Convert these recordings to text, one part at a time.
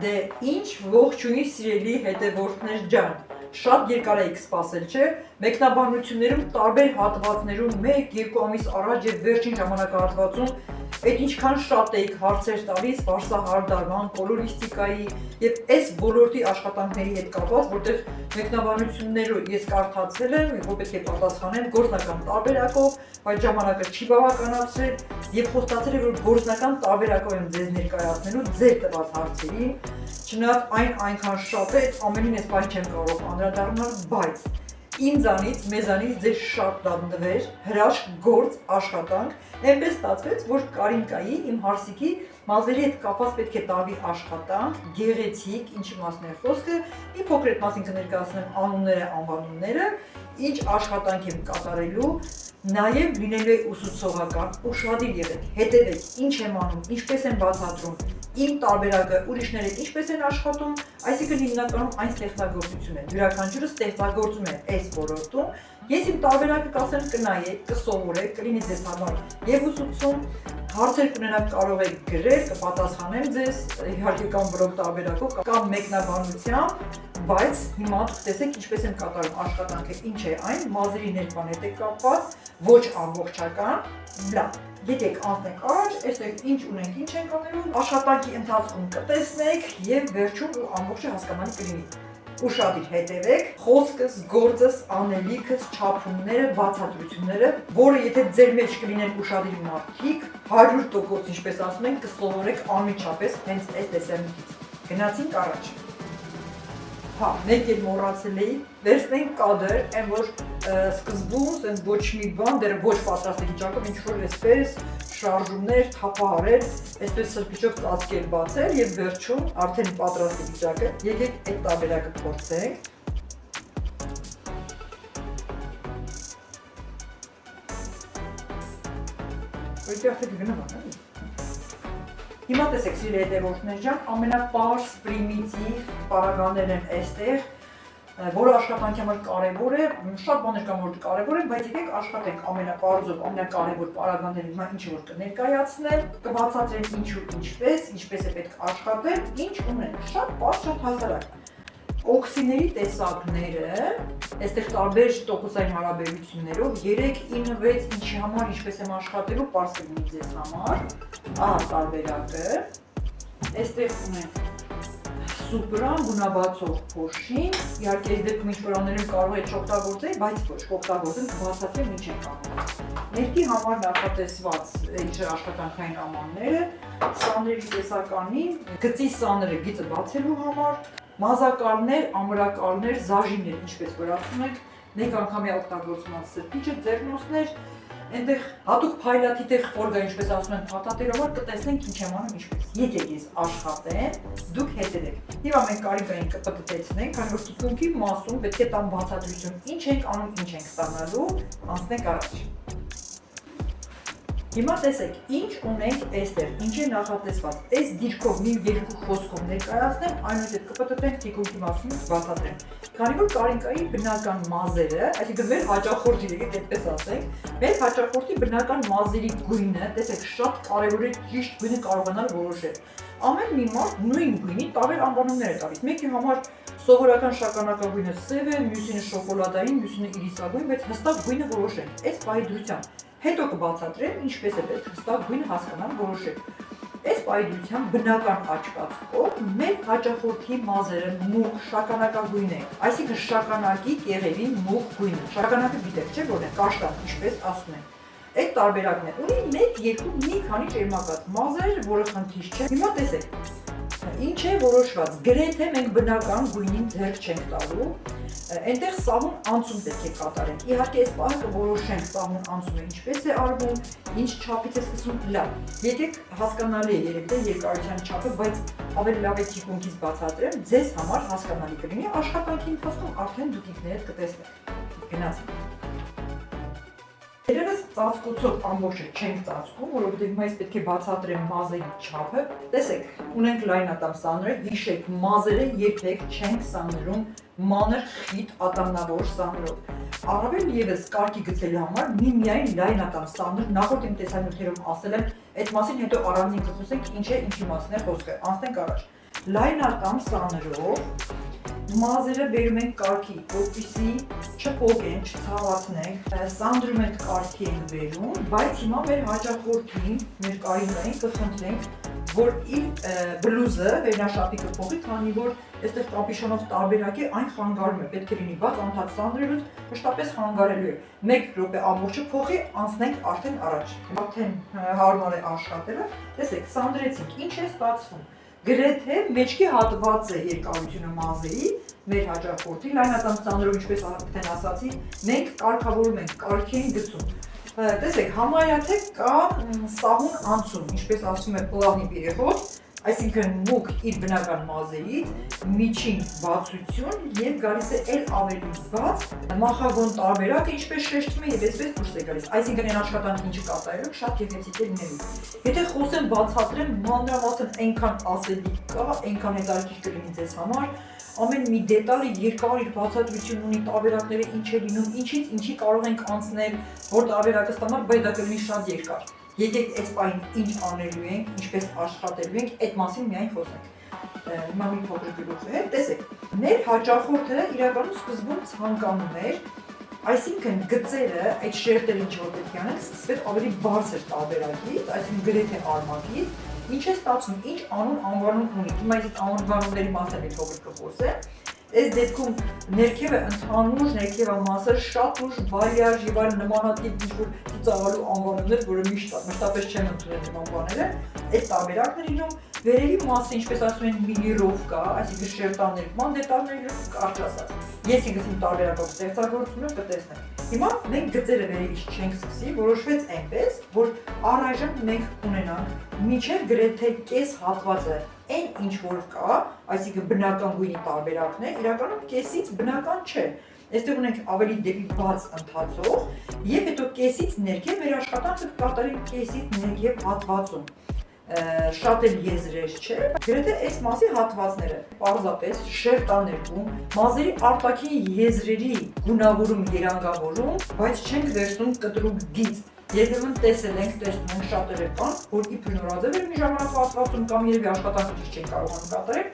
Դե ինչ ողջույնի սիրելի հետևորդներ ջան, շատ երկար էիք սպասել, չէ՞։ Մեկնաբանություններում տարբեր հատվածներում 1-2 ամիս առաջ եւ վերջին ժամանակահատվածում այդ ինչքան շատ էիք հարցեր տալիս վարսահարդարման, կոլորիստիկայի եւ այս ոլորտի աշխատանքների հետ կապված, որտեղ մեկնաբանությունները ես կարդացել եմ, որ պետք է պատասխանեմ գործնական տարբերակով, բայց ժամանակը չի բավականացրել եւ խոստացել եմ, որ գործնական տարբերակով եմ ձեզ ներկայացնելու ձեր տված հարցերին, չնայած այնքան շատ է, ամենին ես բան չեմ կարող անդրադառնալ, բայց ինձանից, մեզանից ձեր շատ լավ նվեր, հրաշք, գործ, աշխատանք, այնպես ստացվեց, որ Կարինկայի, իմ հարսիկի մազերի հետ կապված պետք է տարվի աշխատանք, գեղեցիկ, ինչի մասն է խոսքը, մի փոքր այդ մասին կներկայացնեմ անունները, անվանումները, ինչ աշխատանք եմ կատարելու, նաև լինելու է ուսուցողական, ուշադիր եղեք, հետևեք, ինչ եմ անում, ինչպես եմ բացատրում, իմ տարբերակը ուրիշները ինչպես են աշխատում, այսինքն հիմնականում այն ստեղծագործություն է, յուրաքանչյուրը ստեղծագործում է այս ոլորտում, ես իմ տարբերակը կասեմ կնայեք, կսովորեք, կլինի ձեզ համար եւ ուսուցում, հարցեր կունենաք կարող եք գրել, կպատասխանեմ ձեզ, իհարկե կամ բլոգ տարբերակով, կամ մեկնաբանությամբ, բայց հիմա տեսեք ինչպես եմ կատարում աշխատանքը, ինչ է այն, մազերի ներկան հետ է կապված, ոչ ամբողջական, լավ, եկեք անցնենք առաջ, այստեղ ինչ ունենք, ինչ ենք անելու, աշխատանքի ընթացքում կտեսնեք եւ վերջում ու ամբողջը հասկանալի կլինի։ Ուշադիր հետևեք, խոսքս, գործս, անելիքս, չափումները, բացատրությունները, որը եթե ձեր մեջ կլինեն ուշադիր մարդիկ, 100% ինչպես ասում են, կսովորեք անմիջապես հենց այս տեսանկյունից։ Գնացինք առաջ։ Հա, մեկ էլ մոռացել էի, վերցնենք կադր, այն որ սկզբում այն ոչ մի բան, դեռ ոչ պատրաստ է վիճակում, ինչ որ այսպես շարժումներ, թափահարել, այսպես սրբիչով ծածկել, բացել եւ վերջում արդեն պատրաստ է վիճակը։ Եկեք այդ տարբերակը փորձենք։ Որտեղ է գնալու։ Հիմա տեսեք սիրելի հետևորդներ ջան, ամենապարզ, պրիմիտիվ պարագաներն են այստեղ, որը աշխատանքի համար կարևոր է, շատ բաներ կան, որ կարևոր են, բայց եկեք աշխատենք ամենապարզով, ամենակարևոր պարագաները հիմա ինչ որ կներկայացնեմ, կբացատրեմ ինչու ինչպես է պետք աշխատել, ինչ ունեն, շատ պարզ, շատ հասարակ։ Օքսիների տեսակները, այստեղ տարբեր տոկոսային հարաբերություններով 3-9-6 ինչի համար ինչպես եմ աշխատելու, պարզ կլինի ձեզ համար, ահա տարբերակը, այստեղ ունենք սուպրան, գունաբացող փոշին, իհարկե այս դեպքում ինչ-որ աներում կարող է չօգտագործել, բայց ոչ կօգտագործեմ, կբացատրեմ ինչ ենք անում։ Ներքի համար նախատեսված աշխատանքային ամանները, սաների տեսականի, գծի սաները գիծը բացելու համար, մազակալներ, ամրակալներ, զաժիներ, ինչպես որ ասում ենք, մեկ անգամյա օգտագործման սրբիչը, ձեռնոցներ, այնտեղ հատուկ փայլատիտեղ ֆորգա, ինչպես ասում են, փաթաթերով կտեսնենք ինչ եմ անում ինչպես։ Եկեք ես աշխատեմ, դուք հետևեք։ Հիմա մենք Կարինկային կպտտեցնենք, քանի որ թիկունքի մասում պետք է տան բացատրություն, ինչ ենք անում, ինչ ենք ստանալու, անցնենք առաջ։ Հիմա տեսեք, ինչ ունենք այստեղ, ինչ է նախատեսված, այս դիրքով մի երկու խոսքով ներկայացնեմ, այնուհետև կպտտենք թիկունքի մասում բացատրեմ։ Քանի որ Կարինկայի բնական մազերը, այսինքն մեր հաճախորդի եկեք այդպես ասենք, մեր հաճախորդի բնական մազերի գույնը, տեսեք, շատ կարևոր է ճիշտ գույնը կարողանալ որոշել։ Ամեն մի մարդ նույն գույնի տարբեր անվանումներ է տալիս։ Մեկի համար սովորական շագանակագույնը սև է, մյուսինը շոկոլադային, մյուսինը իրիսագույն, բայց հստակ գույնը որոշենք։ Այս պահի դրությամբ հետո կբացատրեմ ինչպես է պետք հստակ գույնը հասկանալ որոշել։ Այս պայդրության բնական աչքացքով մեր հաճախորդի մազերը մուգ շագանակագույն է, այսինքն շագանակի կեղևի մուգ գույնը։ Շագանակը գիտեք չէ՞ որն է, կաշտան, ինչպես ասում են։ Այդ տարբերակն է, ունի 1-2 մի քանի ճերմակած մազեր, որը խնդիր չէ։ Հիմա տեսեք, ինչ է որոշված, գրեթե մենք բնական գույնին ձեռք չենք տալու, այնտեղ սահուն անցում պետք է կատարենք։ Իհարկե այս պահը կորոշենք սահուն անցումը ինչպես է արվում, ինչ չափից է սկսում, լավ։ Եկեք հասկանալի է երևի թե երկարության չափը, բայց ավելի լավ է թիկունքից բացատրեմ, ձեզ համար հասկանալի կլինի, աշխատանքի ընթացքում արդեն դուք ինքներդ կտեսնեք։ Գնացինք։ Երևս ծածկոցով ամբողջը չենք ծածկում, որովհետև հիմա ես պետք է բացատրեմ մազերի չափը։ Տեսեք, ունենք լայնատամ սաները, հիշեք, մազերը երբեք չենք սանրում մանր խիտ ատամնավոր սանրով։ Առավել ևս կարգի գծելու համար միայն լայնատամ սանր, նախորդ իմ տեսանյութերում ասել եմ, այդ մասին հետո առանձին կխոսենք ինչ է, ինչի մասին է խոսքը, անցնենք առաջ։ լայնական սաներով մազերը բերում ենք կարգի, որպեսզի չփոկեն, չցավացնենք, սանդրում ենք կարգի ենք բերում, բայց հիմա մեր հաճախորդին, մեր կարիներին կխնդրենք, որ իր բլուզը վերնաշապիկը փոխի, քանի որ այստեղ կապիշոնով տարբերակ է, այն խանգարում է, պետք է լինի բաց, անընդհատ սանդրելուց մշտապես խանգարելու է։ 1 րոպե ամբողջը փոխի, անցնենք արդեն առաջ։ Արդեն հարմար է աշխատելը։ Տեսեք, սանդրեցինք, ինչ է ստացվում։ Գրեթե մեջքի հատվածը երկարությունը մազերի մեր հաճախորդի լայնական սանդրով, ինչպես արդեն ասացի, մենք կարգավորում ենք, կարգի ենք գցում։ Տեսեք, համարյա թե կա սահուն անցում, ինչպես ասում է պլավնի պերեխոդ, այսինքն մուկ իր բնական մազերից միջին բացություն եւ գալիս է էլ ավելի բաց մախագոն տարբերակը ինչպես շեշտվում է եւ այսպես դուրս է գալիս, այսինքն այն աշխատանքը ինչը կատարելու շատ գեղեցիկ է լինելու։ Եթե խոսեմ բացատրեմ, մանրամասն այնքան ասելիք կա, այնքան հետաքրքիր կլինի ձեզ համար, ամեն մի դետալը երկար իր բացատրություն ունի, տարբերակները ինչ է լինում, ինչից ինչի կարող ենք անցնել, որ տարբերակը ստանալ, բայց դա կլինի շատ երկար։ Եկեք այս պահին ինչ անելու ենք, ինչպես աշխատելու ենք, այդ մասին միայն խոսենք։ Հիմա մի փոքր գլուխ է, տեսեք, մեր հաճախորդը իրականում սկզբում ցանկանում էր, այսինքն գծերը, այդ շերտերը ինչ որ պետք է անենք, սկսվեց ավելի բարձր տարբերակից, այսինքն գրեթե արմատից, ինչ է ստացվում, ինչ անուն անվանում ունի։ Հիմա այս անվանումների մասին մի փոքր կխոսեմ։ Այս դեպքում ներքևը ընդհանուր, ներքևը մասը շատ ուժ վալյաժ եւ այլ նմանատիպ ինչ-որ ծավալու անվանումներ, որը մշտապես չեն ընդունել նման բաները, այդ տարբերակն է լինում։ Վերևի մասը, ինչպես ասում են, միլիրովկա, այսինքն շերտաներկման դետալներ կարճ ասած։ Ես ինքս իմ տարբերակով ստեղծագործում եմ, կտեսնենք։ Հիմա մենք գծերը վերևից չենք սկսի, որոշվեց այնպես, որ առայժմ մենք ունենանք մինչև գրեթե կես հատվածը այն ինչ որ կա, այսինքն բնական գույնի տարբերակն է, իրականում կեսից բնական չէ։ Այստեղ ունենք ավելի դեպի բաց ընթացող եւ հետո կեսից ներքև մեր աշխատանքը կատարենք կեսից ներքև հատվածում։ Շատ էլ եզրեր չէ, գրեթե այս մասի հատվածները պարզապես շերտաներկում, մազերի արտաքին եզրերի գունավորում, երանգավորում, բայց չենք վերցնում կտրուկ գիծ։ Երբեմն տեսել ենք, տեսնում ենք շատերը կան, որ իբր նորաձև էր մի ժամանակ հատվածում կամ երևի աշխատանքը ճիշտ չեն կարողանում կատարել,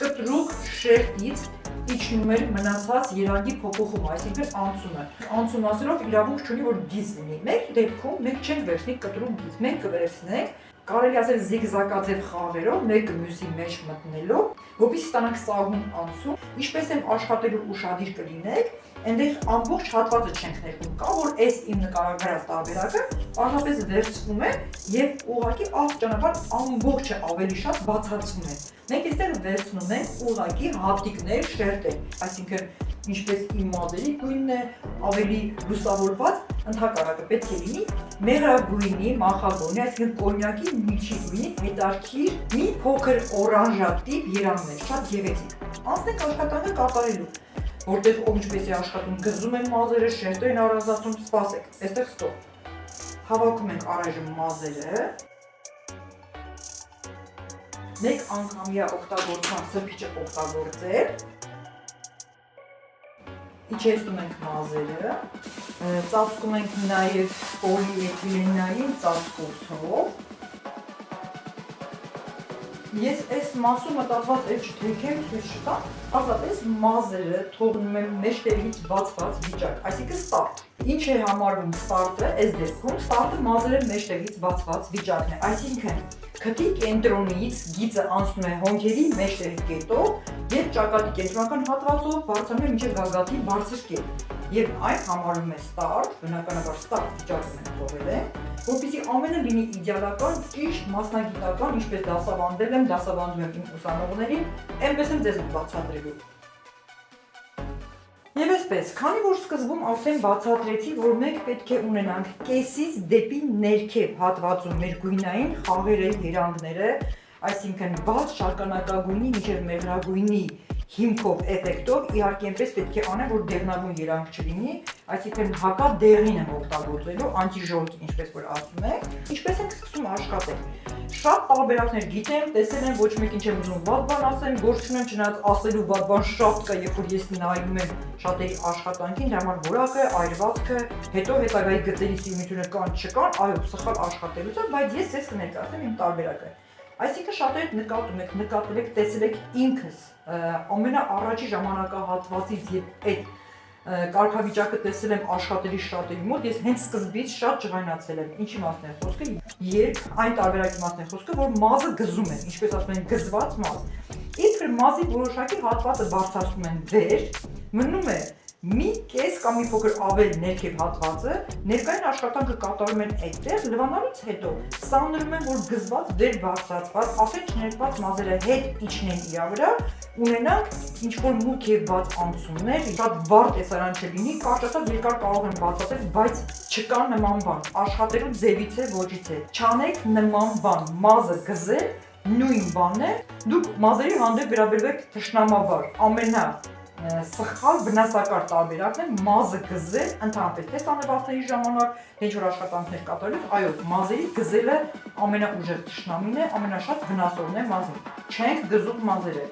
կտրուկ շերտից իջնում էր մնացած երանգի փոփոխումը, այսինքն անցումը։ Անցում ասելով իրավունք չունի, որ գիծ լինի։ Մեր դեպքում մենք չենք վերցնի կտրուկ գիծ, մենք կվերցնենք, կարելի ասել զիգզագաձև խաղերով, մեկը մյուսի մեջ մտնելով, որպեսզի ստանանք սահուն անցում, ինչպես եմ աշխատելու ուշադիր կլինեք, այնտեղ ամբողջ հատվածը չենք ներկում, կա որ այս իմ նկարագրած տարբերակը պարզապես վերցվում է եւ ուղղակի աստիճանաբար ամբողջը ավելի շատ բացացվում է։ Մենք այստեղ վերցնում ենք ուղղակի հատիկներ, շերտեր, այսինքն ինչպես իմ մազերի գույնն է, ավելի լուսավորված, ընդհակառակը պետք է լինի մեղրագույնի, մախագույնի, այսինքն կոնյակի միջի գույնի հետաքրքիր մի փոքր օրանժատիպ երանգներ, շատ գեղեցիկ։ Անցնենք աշխատանքը կատարելու, որտեղ ով ինչպես է աշխատում, գզում են մազերը, շերտեր են առանձնացնում, սպասեք, այստեղ ստոպ։ Հավաքում ենք առայժմ մազերը։ Մեկ անգամյա օգտագործման սրբիչը օգտագործել։ Իջեցնում ենք մազերը, ծածկում ենք նաև պոլիէթիլենային ծածկոցով։ Ես այս մասում մտածված էլ չթեքեմ, ցույց չտամ, պարզապես մազերը թողնում եմ մեջտեղից բացված վիճակ, այսինքն ստարտ։ Ինչ է համարվում ստարտը, այս դեպքում ստարտը մազերը մեջտեղից բացված վիճակն է, այսինքն քթի կենտրոնից գիծը անցնում է հոնքերի մեջտեղի կետով եւ ճակատի կենտրոնական հատվածով բարձրանում է մինչեւ գագաթի բարձր կետ։ Եվ այն համարվում է ստարտ, բնականաբար ստարտ վիճակում ենք թողել է, որպեսզի ամենը լինի իդեալական, ճիշտ, մասնագիտական, ինչպես դասավանդել եմ, դասավանդում եմ իմ ուսանողներին, այնպես եմ ձեզ բացատրելու։ Եվ այսպես, քանի որ սկզբում արդեն բացատրեցի, որ մենք պետք է ունենանք կեսից դեպի ներքև հատվածում մեր գույնային խաղերը, երանգները, այսինքն բաց շարքանակագույնի մինչև մեղրագույնի հիմքով, էֆեկտով, իհարկե այնպես պետք է անեմ, որ դեղնագույն երանգ չլինի, այսինքն հակադեղին եմ օգտագործելու, անտիժոլկ, ինչպես որ ասում եք, ինչպես ենք սկսում աշխատել։ Շատ տարբերակներ գիտեմ, տեսել եմ, ոչ մեկին չեմ ուզում վատ բան ասեմ, գործ չունեմ, չնայած ասելու վատ բան շատ կա, երբ որ ես նայում եմ շատերի աշխատանքին, դրա համար որակը, այրվածքը, հետո հետագայի գծերի սիրունությունը կան, չկան, այո, սխալ աշխատելուց է, բայց ես ձեզ կներկայացնեմ իմ տարբերակը։ Այսինքն շատերը նկատել եք, տեսել եք ինքս ամենաառաջի ժամանակահատվածից եւ այդ կարգավիճակը տեսել եմ աշխատելի շատերի մոտ, ես հենց սկզբից շատ ջղայնացել եմ, ինչի մասն է խոսքը, երբ այն տարբերակի մասն է խոսքը, որ մազը գզում են, ինչպես ասում են, գզված մազ։ Իսկ մազի որոշակի հատվածը բարձրացնում են վեր, մնում է մի կես կամ մի փոքր ավել ներքև հատվածը, ներկային աշխատանքը կատարում են այդտեղ, լվանալուց հետո սանրում են, որ գզված վեր բարձրացված, ասեն չներկված մազերը հետ իջնեն իրա վրա, ունենանք ինչ-որ մուգ եւ բաց անցումներ, շատ վառ տեսարան չլինի, կարճատև երկար կարող են բացատրել, բայց չկա նման բան, աշխատելու ձևից է, ոչից է, չանեք նման բան, մազը գզել, նույն բանն է, դուք մազերի հանդեպ վերաբերվեք թշնամաբար, ամենա սխալ վնասակար տարբերակն է մազը գզել ընդհանրապես տեսանելվածների ժամանակ, ինչ-որ աշխատանքներ կատարելուց, այո, մազերի գզելը ամենաուժեղ թշնամին է, ամենաշատ վնասողն է մազին, չենք գզում մազերը,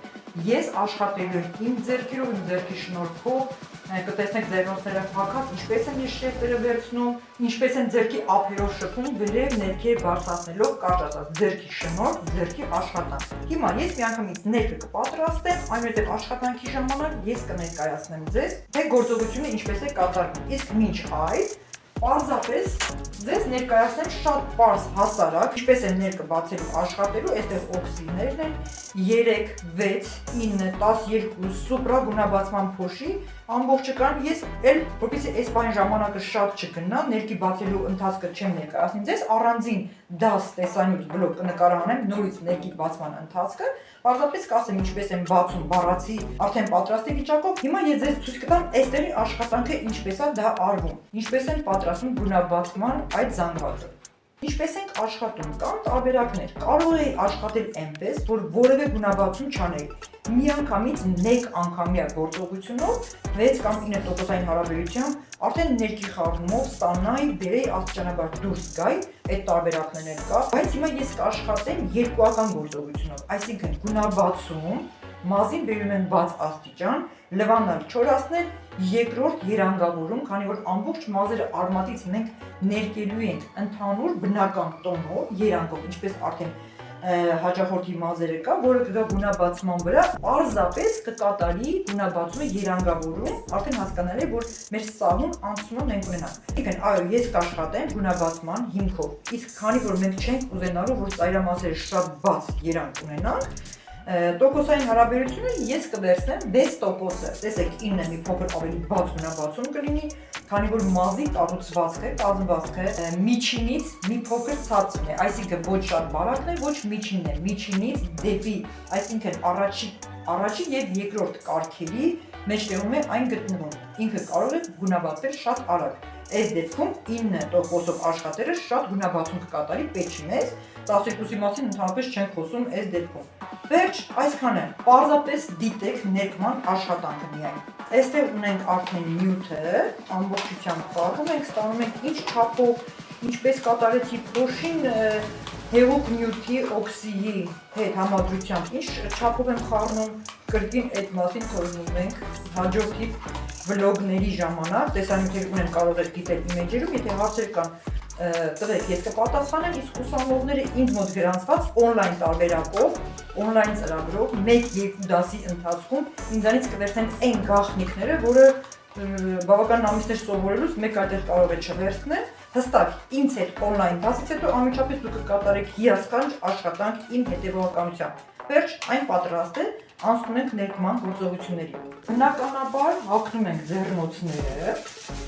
ես աշխատելու եմ իմ ձեռքերով, իմ ձեռքի շնորհքով, կտեսնեք ձեռնոցները փակած, ինչպես են ես շերտերը վերցնում, ինչպես են ձեռքի ափերով շփում, վերև ներքև բարձրացնելով կարճացած ձեռքի շնորհք, ձեռքի աշխատանք։ Հիմա ես միանգամից ներկը կպատրաստեմ, այնուհետև աշխատանքի ժամանակ ես կներկայացնեմ ձեզ, թե գործողությունը ինչպես է կատարվում։ Իսկ մինչ այդ պարզապես ձեզ ներկայացնեմ շատ պարզ հասարակ, ինչպես են ներկը բացելու աշխատելու, այստեղ օքսիդներն են, 3, 6, 9, 12 սուպրա գունաբացման փոշի, ամբողջը կան, ես էլ որպեսզի այս բանի ժամանակը շատ չգնա, ներկի բացելու ընթացքը չեմ ներկայացնի ձեզ, առանձին դաս տեսանյութ բլոկ կնկարանեմ նորից ներկի բացման ընթացքը, պարզապես կասեմ ինչպես են բացում բառացի արդեն պատրաստի վիճակով, հիմա ես ձեզ ցույց կտամ այստեղի աշխատանքը ինչպես է դա արվում, ինչպես են պատրաստում գունաբացման այդ զանգվածը։ Ինչպես ենք աշխատում, կան տարբերակներ, կարող է աշխատել այնպես, որ որևէ գունաբացում չանեք, միանգամից մեկ անգամյա գործողությունով 6 կամ 9%-ային հարաբերությամբ արդեն ներքի խառնումով ստանայի, բերեի աստիճանաբար դուրս գայի, այդ տարբերակներն կա, բայց հիմա ես կաշխատեմ երկուական գործողությունով, այսինքն գունաբացում, մազին բերում են բաց աստիճան, լվանալ չորացնել, երկրորդ երանգավորում, քանի որ ամբողջ մազերը արմատից մենք ներկելու ենք ընդհանուր բնական տոնով, երանգով, ինչպես արդեն հաճախորդի մազերը կա, որը կգա գունաբացման վրա, պարզապես կկատարի գունաբացումը երանգավորում, արդեն հասկանալի է, որ մեր սահուն անցումով մենք ունենանք։ Այսինքն, այո, ես կաշխատեմ գունաբացման հիմքով, իսկ քանի որ մենք չենք ուզենալու, որ ծայրամասերը շատ բաց երանգ ունենանք, տոկոսային հարաբերությունը ես կվերցնեմ 6%-ը, տեսեք 9-ը մի փոքր ավելի բաց գունաբացում կլինի, քանի որ մազի կառուցվածքը, կազմվածքը միջինից մի փոքր ցածրն է, այսինքն ոչ շատ բարակն է, ոչ միջինն է, միջինից դեպի, այսինքն առաջի եւ երկրորդ կարգերի մեջտեղում է այն գտնվում, ինքը կարող է գունաբացվել շատ արագ, այս դեպքում 9%-ով աշխատելը շատ գունաբացում կկատարի, պետք չի մեզ, 12-ի մասին ընդհանրապես չենք խոսում այս դեպքում։ Վերջ, այսքանը, պարզապես դիտեք ներկման աշխատանքը միայն։ Այստեղ ունենք արդեն նյութը, ամբողջությամբ խառնում ենք, ստանում ենք ինչ չափով, ինչպես կատարեցի փոշին հեղուկ նյութի օքսիդի հետ համադրությամբ, ինչ չափով եմ խառնում, կրկին այդ մասին թողնում ենք հաջորդի վլոգների ժամանակ, տեսանյութեր ունեն կարող եք դիտել իմեջերում, եթե հարցեր կան տվեք, ես կպատասխանեմ, իսկ ուսանողները ինձ մոտ գրանցված օնլայն տարբերակով, օնլայն ծրագրով 1-2 դասի ընթացքում ինձանից կվերցնեն այն գաղտնիքները, որը բավական ամիսներ սովորելուց մեկ այդտեղ կարող է չվերցնել, հստակ ինձ հետ օնլայն դասից հետո անմիջապես դուք կկատարեք հիասքանչ աշխատանք իմ հետևողականությամբ։ Վերջ, այն պատրաստ է, անցնում ենք ներկման գործողությունների։ Բնականաբար հագնում ենք ձեռնոցները,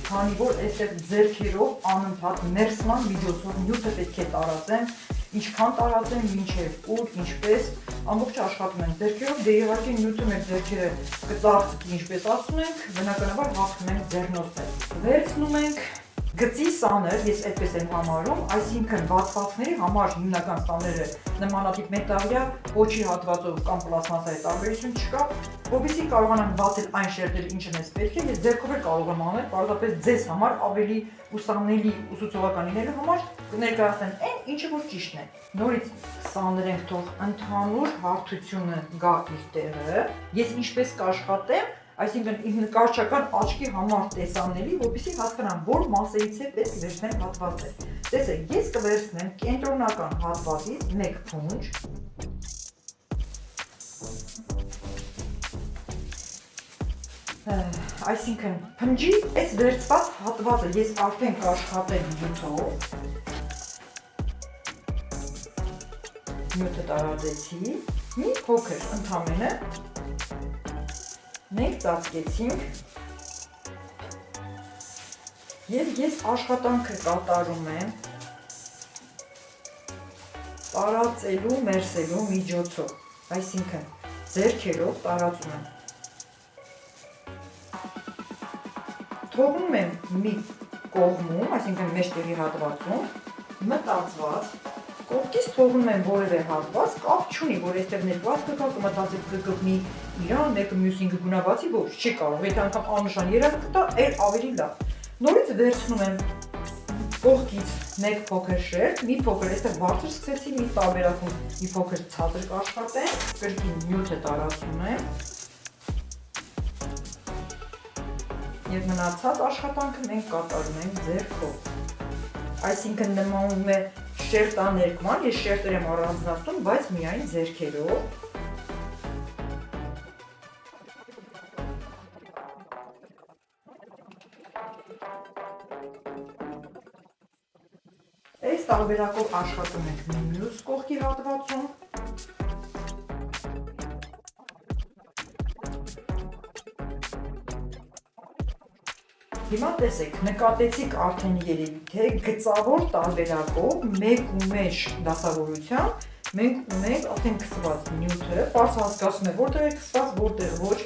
քանի որ այստեղ ձեռքերով անընդհատ մերսման միջոցով նյութը պետք է տարածեմ, ինչքան տարածեմ, մինչև ուր, ինչպես, ամբողջը աշխատում ենք ձեռքերով, դե իհարկե նյութը մեր ձեռքերը կծածկի, ինչպես ասում ենք, բնականաբար հագնում ենք ձեռնոցներ։ Վերցնում ենք գծի սաներ, ես այդպես եմ համարում, այսինքն բացվածքների համար հիմնական սաները նմանատիպ մետաղյա, պոչի հատվածով կամ պլաստմասայի տարբերություն չկա, որպեսզի կարողանանք բացել այն շերտերը, ինչը մեզ պետք է, ես ձեռքով էլ կարող եմ անել, պարզապես ձեզ համար ավելի ուսանելի ուսուցողական լինելու համար կներկայացնեմ այն, ինչը որ ճիշտն է։ Նորից սաներենք թող ընդհանուր հարթությունը գա իր տեղը, ես ինչպես կաշխատեմ, այսինքն իմ նկարչական աչքի համար տեսանելի, որպեսզի հասկանամ, որ մասերից է պետք վերցնել հատվածներ։ Տեսեք, ես կվերցնեմ կենտրոնական հատվածից մեկ փունջ, Այսինքն փնջի այս վերցված հատվածը ես արդեն կաշխատեմ նյութով։ Նյութը տարածեցի, մի փոքր ընդամենը մենք ծածկեցինք և ես աշխատանքը կատարում եմ տարածելու, մերսելու միջոցով, այսինքն ձեռքերով տարածում եմ։ Թողնում եմ մի կողմում, այսինքն մեջտեղի հատվածում, մտածված, կողքից թողնում եմ որևէ հատված, կապ չունի, որ այստեղ ներված կգա, կմտածեք կգտնի իրան, մեկը մյուսին կգունաբացի, ոչ, չի կարող, եթե անգամ աննշան երաք կտա, էլ ավելի լավ։ Նորից վերցնում եմ կողքից մեկ փոքր շերտ, մի փոքր, այստեղ բարձր սկսեցի, մի տարբերակում մի փոքր ցածր կաշխատեմ, կրկին նյութը տարածում եմ և մնացած աշխատանքը մենք կատարում ենք ձեռքով։ Այսինքն նմանում է շերտաներկման, ես շերտեր եմ առանձնացնում, բայց միայն ձեռքերով։ Այս տարբերակով աշխատում ենք մյուս կողքի հատվածում։ Հիմա տեսեք, նկատեցիք արդեն երևի, թե գծավոր տարբերակով մեկ ու մեջ դասավորության մենք ունենք արդեն քսված նյութը, պարզ հասկացում է որտեղ է քսված, որտեղ ոչ,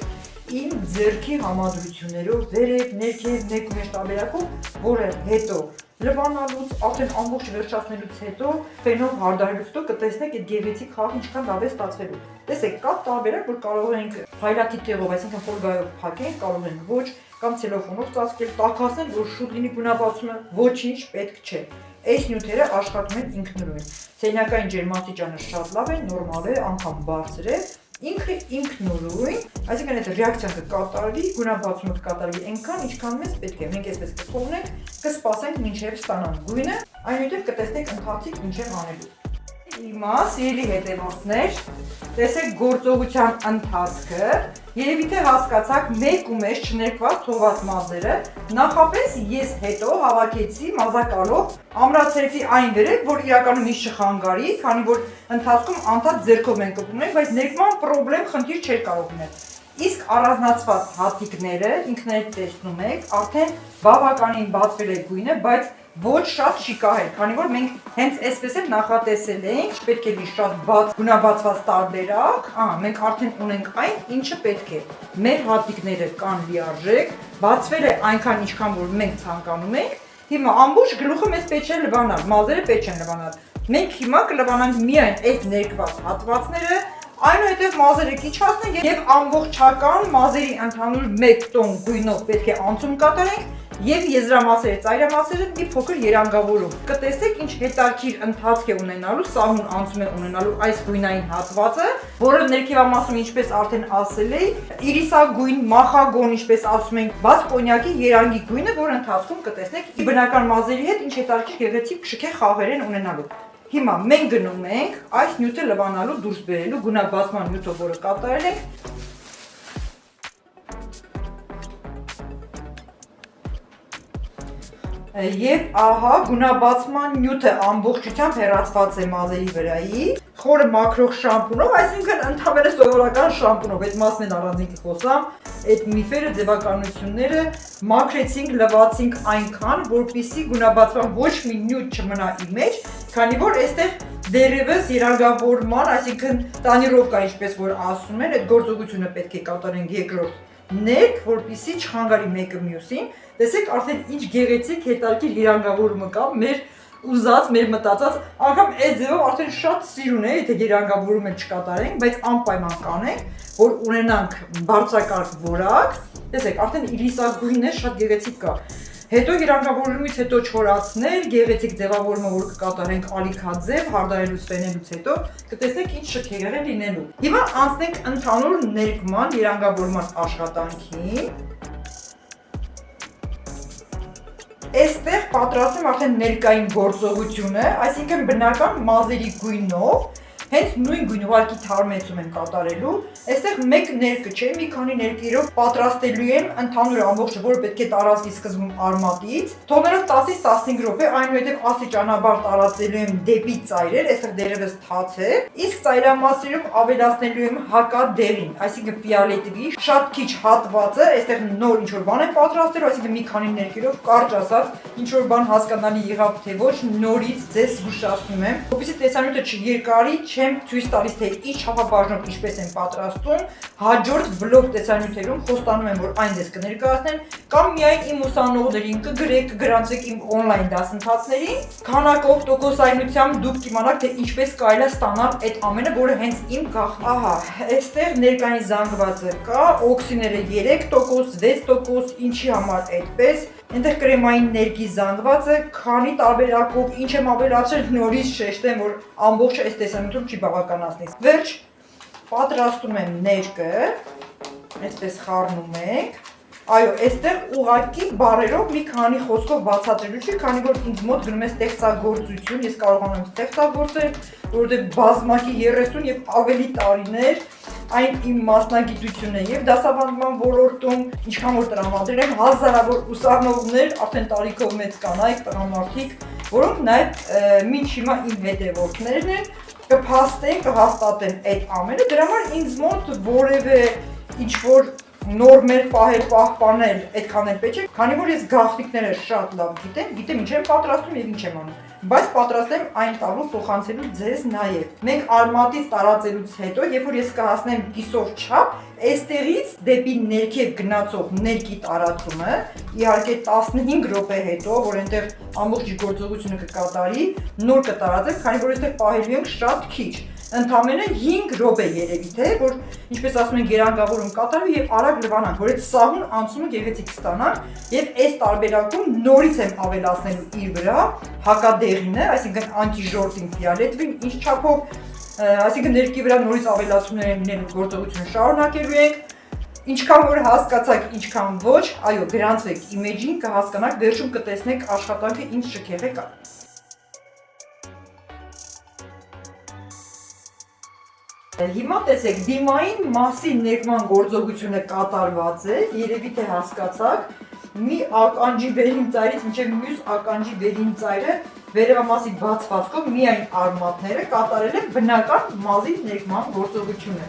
իմ ձեռքի համադրություններով, վերև, ներքև, մեկ ու մեջ տարբերակով, որը հետո լվանալուց, արդեն ամբողջ վերջացնելուց հետո, ֆենով հարդարելուց հետո կտեսնեք այդ գեղեցիկ խաղ ինչքան լավ է ստացվելու։ Տեսեք, կա տարբերակ, որ կարող ենք հայլակի տեղով, այսինքն ֆոլգայով փակենք, կարող ենք ոչ, կամ ցելոֆոնով ծածկել, տաքացնել, որ շուտ լինի գունաբացումը, ոչինչ պետք չէ։ Այս նյութերը աշխատում են ինքնուրույն։ Սենյակային ջերմաստիճանը շատ լավ է, նորմալ է, անգամ բարձր է, ինքը ինքնուրույն, այսինքն այդ ռեակցիան կկատարվի, գունաբացումը կկատարվի այնքան, ինչքան մեզ պետք է։ Մենք այսպես կթողնենք, կսպասենք մինչև ստանանք գույնը, այնուհետև կտեսնենք ընթացիկ ինչ եմ անելու։ Հիմա սիրելի հետևորդներ, տեսեք գործողության ընթացքը, երևի թե հասկացաք մեկ ու մեծ չներկված թողված մազերը, նախապես ես հետո հավաքեցի մազակալով, ամրացրեցի այն վերև, որ իրականում ինձ չխանգարի, քանի որ ընթացքում անդադ ձեռքով ենք կպնում ենք, բայց ներկման պրոբլեմ խնդիր չէր կարող լինել։ Իսկ առանձնացված հատիկները ինքներդ տեսնում եք, արդեն բավականին բացվել է գույնը, բայց ոչ շատ չի կահել, քանի որ մենք հենց այսպես էլ նախատեսել ենք, չպետք է լի շատ բաց գունաբացված տարբերակ, մենք արդեն ունենք այն, ինչը պետք է։ Մեր հատիկները կան լիարժեք, բացվել է այնքան ինչքան որ մենք ցանկանում ենք։ Հիմա ամբողջ գլուխը մեզ պետք չէ լվանալ, մազերը պետք չեն լվանալ։ Մենք հիմա կլվանանք միայն այդ ներկված հատվածները, այնուհետև մազերը կիչացնենք և ամբողջական մազերի ընդհանուր 1 տոն գույնով պետք է անցում կատարենք և եզրամասերը, ծայրամասերը մի փոքր երանգավորում։ Կտեսնեք ինչ հետաքրքիր ընթացք է ունենալու, սահուն անցում է ունենալու այս գույնային հատվածը, որը ներքևամասում ինչպես արդեն ասել էի, իրիսագույն, մախագոն, ինչպես ասում ենք, բաց կոնյակի երանգի գույնը, որ ընթացքում կտեսնեք բնական մազերի հետ ինչ հետաքրքիր գեղեցիկ շքեղ խաղեր են ունենալու։ Հիմա մենք գնում ենք այս նյութը լվանալու դուրս բերելու գունաբացման նյութով, որը կատարել ենք։ Եվ ահա գունաբացման նյութը ամբողջությամբ հեռացված է մազերի վրայից, խորը մաքրող շամպունով, այսինքն ընդհանրապես սովորական շամպունով, այդ մասն են առանձին կխոսամ, այդ միֆերը, ձևականությունները մաքրեցինք, լվացինք այնքան, որպեսզի գունաբացման ոչ մի նյութ չմնա իր մեջ, քանի որ այստեղ դեռևս երանգավորման, այսինքն տանիրովկա, ինչպես որ ասում են, այդ գործողությունը պետք է կատարենք երկրորդ ներք, որպեսզի չխանգարի մեկը մյուսին։ Տեսեք արդեն ինչ գեղեցիկ հետաքրքիր երանգավորումը կա մեր ուզած, մեր մտածած, անգամ այս ձևով արդեն շատ սիրուն է, եթե երանգավորումը չկատարենք, բայց անպայման կանենք, որ ունենանք բարձրակարգ որակ։ Տեսեք, արդեն իրիսագույնն է, շատ գեղեցիկ կա։ Հետո երանգավորումից հետո չորացնել, գեղեցիկ ձևավորումը, որ կկատարենք ալիքաձև, հարդարելուց ֆենելուց հետո, կտեսնեք ինչ շքեղեր է լինելու։ Հիմա անցնենք ընդհանուր ներկման, երանգավորման աշխատանքին։ Այստեղ պատրաստում արդեն ներկային գործողությունը, այսինքն բնական մազերի գույնով, Հենց նույն գույն ուղարկի թարմեցում եմ կատարելու, այստեղ մեկ ներկը չէ, մի քանի ներկերով պատրաստելու եմ ընդհանուր ամբողջը, որը պետք է տարածվի սկզբում արմատից, թողնելով 10-ից 15 րոպե, այնուհետև աստիճանաբար տարածելու եմ դեպի ծայրեր, այստեղ դերևս թաց է, իսկ ծայրամասերում ավելացնելու եմ հակադեղին, այսինքն ֆիալետի շատ քիչ հատվածը, այստեղ նոր ինչ-որ բան եմ պատրաստելու, այսինքն մի քանի ներկերով, կարճ ասած, ինչ-որ բան հասկանալի եղավ թե ոչ, նորից ձեզ զգուշացնում եմ, որպեսզի տեսանյութը չերկարի, չեմ ցույց տալիս թե ինչ չափաբաժնով ինչպես եմ պատրաստում, հաջորդ վլոգ տեսանյութերում խոստանում եմ, որ այն ձեզ կներկայացնեմ, կամ միայն իմ ուսանողներին կգրեք, կգրանցեք իմ օնլայն դասընթացներին, քանակով, տոկոսայնությամբ դուք կիմանաք թե ինչպես կարելի է ստանալ այդ ամենը, որը հենց իմ գաղտնիքն է։ Ահա, այստեղ ներկային զանգվածը կա, օքսիները 3%, 6%, ինչի համար այդպես, այնտեղ կրեմային ներկի զանգվածը, քանի տարբերակով ինչ եմ ավելացրել, նորից շեշտեմ, որ ամբողջը այս տեսանյութում չի բավականացնի։ Վերջ, պատրաստում եմ ներկը, այսպես խառնում ենք։ Այո, այստեղ ուղղակի բառերով մի քանի խոսքով բացատրելու չի, քանի որ ինձ մոտ գնում է ստեղծագործություն, ես կարողանում եմ ստեղծագործել, որովհետև բազմակի 30 եւ ավելի տարիներ այն իմ մասնագիտությունն է եւ դասավանդման ոլորտում, ինչքան որ տրամադրել եմ հազարավոր ուսանողներ, արդեն տարիքով մեծ կանայք, տղամարդիկ, որոնք նաեւ մինչ հիմա իմ հետևորդներն են, կփաստեն, կհաստատեն այդ ամենը, դրա համար ինձ մոտ որևէ ինչ-որ նորմեր պահպանել այդքան էլ պետք չէ, քանի որ ես գաղտնիքները շատ լավ գիտեմ ինչ եմ պատրաստում եւ ինչ եմ անում, բայց պատրաստեմ այն տալու փոխանցելու ձեզ նաեւ։ Մենք արմատից տարածելուց հետո, երբ որ ես կհասնեմ կիսով չափ, այստեղից դեպի ներքև գնացող ներկի տարածումը, իհարկե 15 րոպե հետո, որ այնտեղ ամբողջ գործողությունը կկատարի, նոր կտարածեմ, քանի որ այստեղ պահելու ենք շատ քիչ։ Ընդամենը 5 րոպե երևի թե, որ ինչպես ասում են գերանգավորում կատարվի եւ արագ լվանանք, որ այդ սահուն անցումը գեղեցիկ ստանանք եւ այս տարբերակում նորից եմ ավելացնելու իր վրա հակադեղինը, այսինքն անտիժորտին ֆիալետվին, ինչ չափով, այսինքն ներկի վրա նորից ավելացումներ են լինելու գործողությունը շարունակելու ենք, ինչքան որ հասկացաք, ինչքան ոչ, այո, գրանցվեք իմեջին, կհասկանաք, վերջում կտեսնեք աշխատանքը ինչ շքեղ է կա։ Հիմա տեսեք, դիմային մասի ներկման գործողությունը կատարված է, երևի թե հասկացաք, մի ականջի վերին ծայրից մինչև մյուս ականջի վերին ծայրը վերևամասի բացվածքով միայն արմատները կատարել են բնական մազի ներկման գործողությունը։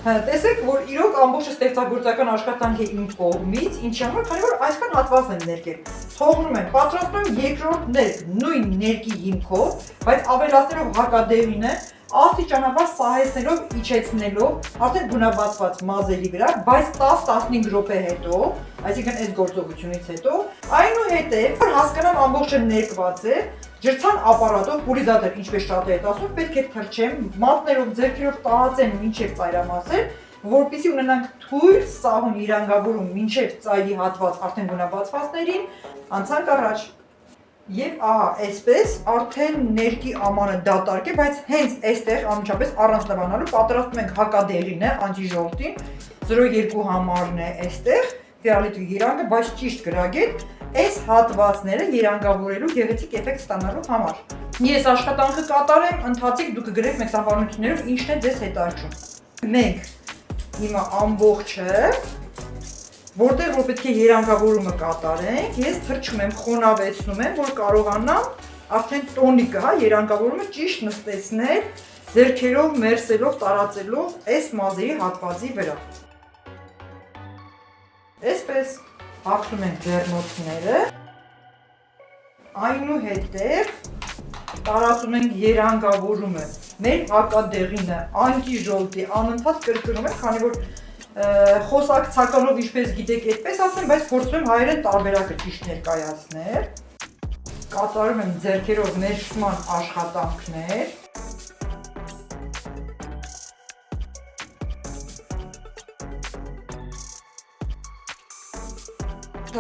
Տեսեք, որ իրոք ամբողջ ստեղծագործական աշխատանք է իմ կողմից, ինչի համար, քանի որ այսքան հատված եմ ներկել։ Թողնում եմ, պատրաստում եմ երկրորդ ներկ, նույն ներկի հիմքով, բայց ավելացնելով հակադեղինը, աստիճանաբար սահեցնելով, իջեցնելով, արդեն գունաբացված մազերի վրա, բայց 10-15 րոպե հետո, այսինքն այս գործողությունից հետո, այնուհետև, որ հասկանամ ամբողջը ներկված է, ջրցան ապարատով, պուլիզատոր, ինչպես շատ է ասում, պետք է թրջեմ, մատներով, ձեռքերով տարածեմ մինչև ծայրամասեր, որպեսզի ունենանք թույլ սահուն իրանգավորում մինչև ծայրի հատված արդեն գունաբացվածներին, անցանք առաջ։ Եվ ահա, այսպես արդեն ներկի ամանը դատարկ է, բայց հենց այստեղ անմիջապես առանց լվանալու պատրաստում ենք հակադեղինը, անտիժորտին, 0.2 համարն է այստեղ, ֆիալետի երանգը, բայց ճիշտ գրագետ, այս հատվածները երանգավորելու գեղեցիկ էֆեկտ ստանալու համար։ Ես աշխատանքը կատարեմ, ընթացիկ դուք կգրեք մեկնաբանություններով ինչն է ձեզ հետաքրքրում։ Մենք հիմա ամբողջը, որտեղ որ պետք է երանգավորումը կատարենք, ես թրջում եմ, խոնավեցնում եմ, որ կարողանամ արդեն տոնիկը, հա, երանգավորումը ճիշտ նստեցնել, ձեռքերով, մերսելով, տարածելով այս մազերի հատվածի վրա։ Այսպես հագնում ենք ձեռնոցները, այնուհետև տարածում ենք երանգավորումը, մեր հակադեղինը, անտիժոլտի, անընդհատ կրկնում ենք, քանի որ խոսակցականով ինչպես գիտեք այդպես ասեմ, բայց փորձում եմ հայերեն տարբերակը ճիշտ ներկայացնել, կատարում եմ ձեռքերով մերսման աշխատանքներ,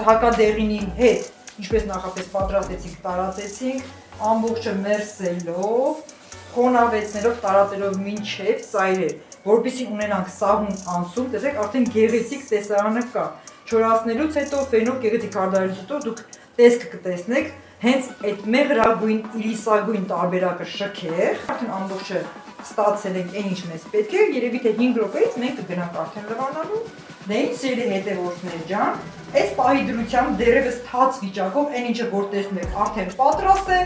հակադեղինի հետ, ինչպես նախապես պատրաստեցինք, տարածեցինք, ամբողջը մերսելով, խոնավեցնելով, տարածելով մինչև ծայրեր, որպեսզի ունենանք սահուն անցում, տեսեք, արդեն գեղեցիկ տեսարանը կա։ Չորացնելուց հետո, ֆենով գեղեցիկ հարդարելուց հետո դուք տեսք կտեսնեք, հենց այդ մեղրագույն, իրիսագույն տարբերակը շքեղ, արդեն ամբողջը ստացել ենք այն ինչ մեզ պետք է, երևի թե 5 րոպեից մենք կգնանք արդեն լվանալու։ Դե ինչ սիրելի հետևորդներ ջան, այս պահի դրությամբ դերևս թաց վիճակով այն ինչը որ տեսնում եք արդեն պատրաստ է,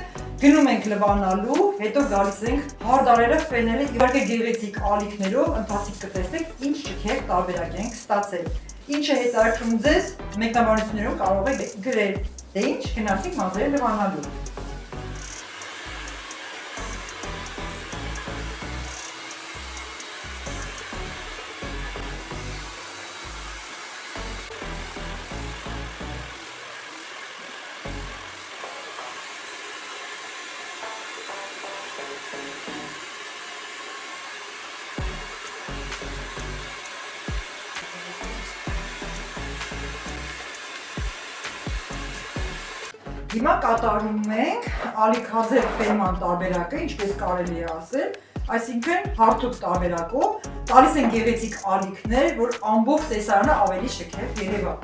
գնում ենք լվանալու, հետո գալիս ենք հարդարերը ֆեները, իհարկե գեղեցիկ ալիքներով, ընթացիկ կտեսնեք ինչ շքեղ տարբերակ ենք ստացել։ Ինչը հետաքրքրում ձեզ, մեկնաբանություններում կարող եք գրել, դե ինչ գնացինք մազերը լվանալու։ Հիմա կատարում ենք ալիքաձև ֆերման տարբերակը, ինչպես կարելի է ասել, այսինքն հարթուկ տարբերակով տալիս են գեղեցիկ ալիքներ, որ ամբողջ տեսարանը ավելի շքեղ երևա։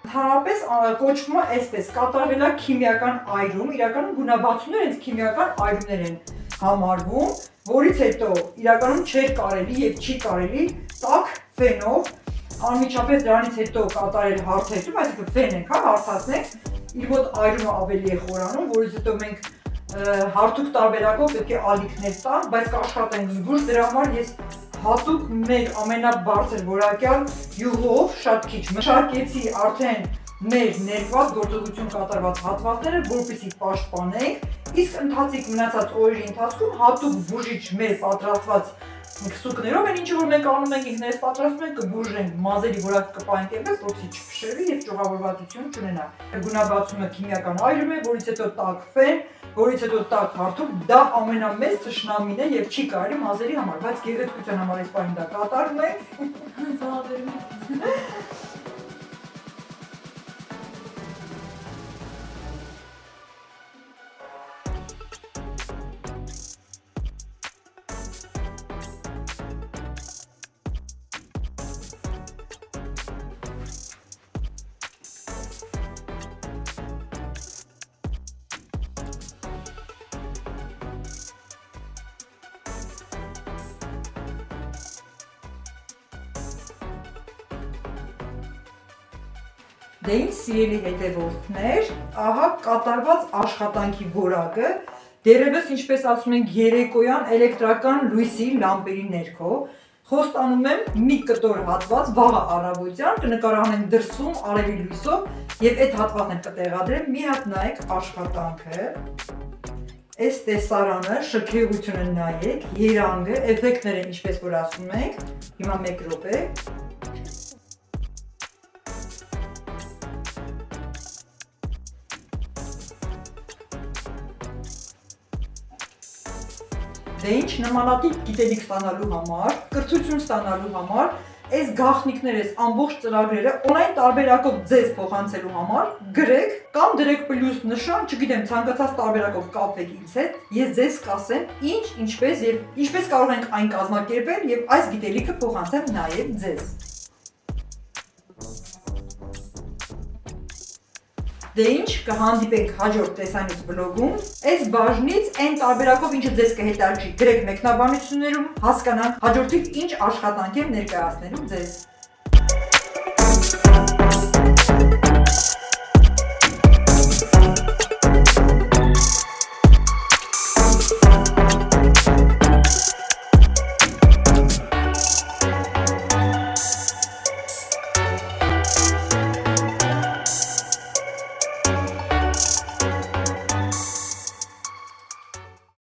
Ընդհանրապես կոչվում է այսպես, կատարվել է քիմիական այրում, իրականում գունաբացումները հենց քիմիական այրումներ են համարվում, որից հետո իրականում չէր կարելի եւ չի կարելի տաք ֆենով անմիջապես դրանից հետո կատարել հարթեցում, այսինքն ֆեն ենք, հարթացնենք, իր մոտ այրումը ավելի է խորանում, որից հետո մենք հարթուկ տարբերակով պետք է ալիքներ տանք, բայց կաշխատենք զգուշ, դրա համար ես հատուկ մեր ամենաբարձր որակյալ յուղով շատ քիչ մշակեցի արդեն մեր ներված գործողություն կատարված հատվածները, որպեսզի պաշտպանենք, իսկ ընթացիկ մնացած օրերի ընթացքում հատուկ բուժիչ մեր պատրաստված քսուկներով են ինչը որ մենք անում ենք ինքներս պատրաստում ենք կբուժենք մազերի որակը կպահենք այնպես որպեսզի չփշրվի եւ ճյուղավորվածություն չունենա։ Գունաբացումը քիմիական այրում է, որից հետո տաք ֆեն, որից հետո տաք հարթուկ, դա ամենամեծ թշնամին է եւ չի կարելի մազերի համար, բայց գեղեցկության համար այս բանը դա կատարում է։ Դե ինչ սիրելի հետևորդներ, ահա կատարված աշխատանքի որակը, դերևս ինչպես ասում ենք երեկոյան էլեկտրական լույսի լամպերի ներքո, խոստանում եմ մի կտոր հատված վաղը առավոտյան կնկարահանենք դրսում արևի լույսով եւ այդ հատվածն էլ կտեղադրեմ, մի հատ նայեք աշխատանքը, այս տեսարանը, շքեղությունը նայեք, երանգը, էֆեկտները ինչպես որ ասում ենք, հիմա 1 րոպե Դե ինչ նմանատիպ գիտելիք ստանալու համար, կրթություն ստանալու համար, այս գաղտնիքները, այս ամբողջ ծրագրերը օնլայն տարբերակով ձեզ փոխանցելու համար գրեք կամ դրեք պլյուս նշան, չգիտեմ, ցանկացած տարբերակով կապվեք ինձ հետ, ես ձեզ կասեմ ինչ, ինչպես եւ ինչպես կարող ենք այն կազմակերպել եւ այս գիտելիքը փոխանցեմ նաեւ ձեզ։ Դե ինչ կհանդիպենք հաջորդ տեսանյութ բլոգում, այս բաժնից այն տարբերակով ինչը ձեզ կհետաքրքրի, գրեք մեկնաբանություններում, հասկանանք հաջորդիվ ինչ աշխատանք եմ ներկայացնելու ձեզ։